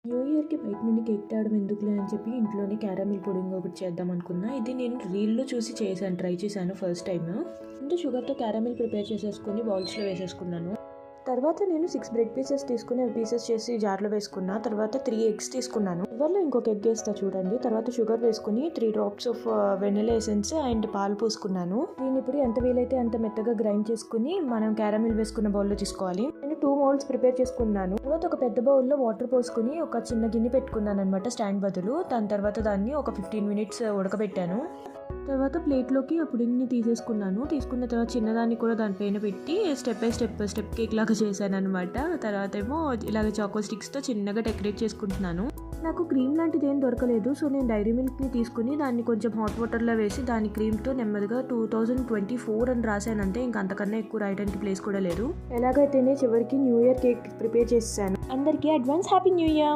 New ఇయర్‌కి బయట నుండి కేక్ తేవడం ఎందుకులే అని చెప్పి ఇంట్లోనే క్యారమిల్ పుడింగ్ ఒకటి చేద్దాం అనుకున్నా. ఇది నేను రీల్‌లో చూసి ట్రై చేశాను ఫస్ట్ టైమ్. ముందు షుగర్‌తో క్యారమిల్ ప్రిపేర్ చేసేసుకొని బౌల్స్‌లో వేసేసుకున్నాను. తర్వాత నేను 6 బ్రెడ్ పీసెస్ తీసుకుని అవి పీసెస్ చేసి జార్‌లో వేసుకున్నా. తర్వాత 3 ఎగ్స్ తీసుకున్నాను. చివర్లో ఇంకొక ఎగ్ ఏస్తా చూడండి. తర్వాత షుగర్ వేసుకొని 3 drops of vanilla essence and పాలు పోసుకున్నాను. దీన్ని ఇప్పుడు ఎంత వీలైతే అంత మెత్తగా గ్రైండ్ చేసుకుని మనం క్యారమిల్ వేసుకున్న బౌల్‌లో తీసుకోవాలి. నేను 2 మౌల్డ్స్ ప్రిపేర్ చేసుకున్నాను. తర్వాత ఒక పెద్ద బౌల్‌లో వాటర్ పోసుకుని ఒక చిన్న గిన్నె పెట్టుకున్నాను అనమాట స్టాండ్ బదులు. దాని తర్వాత దాన్ని ఒక 15 మినిట్స్ ఉడకబెట్టాను. తర్వాత ప్లేట్లోకి ఆ పుడింగ్ని తీసేసుకున్నాను. తీసుకున్న తర్వాత చిన్నదాన్ని కూడా దానిపైన పెట్టి స్టెప్ బై స్టెప్ కేక్ లాగా చేశాను అనమాట. తర్వాత ఏమో ఇలాగ చాకో స్టిక్స్తో చిన్నగా డెకరేట్ చేసుకుంటున్నాను. నాకు క్రీమ్ లాంటిది ఏం దొరకలేదు. సో నేను డైరీ మిల్క్ని తీసుకుని దాన్ని కొంచెం హాట్ వాటర్లో వేసి దాని క్రీమ్తో నెమ్మదిగా 2024 అని రాశాను అంతే. ఇంకా అంతకన్నా ఎక్కువ రాయడానికి ప్లేస్ కూడా లేదు. ఎలాగైతేనే చివరికి న్యూ ఇయర్ కేక్ ప్రిపేర్ చేసేసాను. అందరికీ అడ్వాన్స్ హ్యాపీ న్యూ ఇయర్.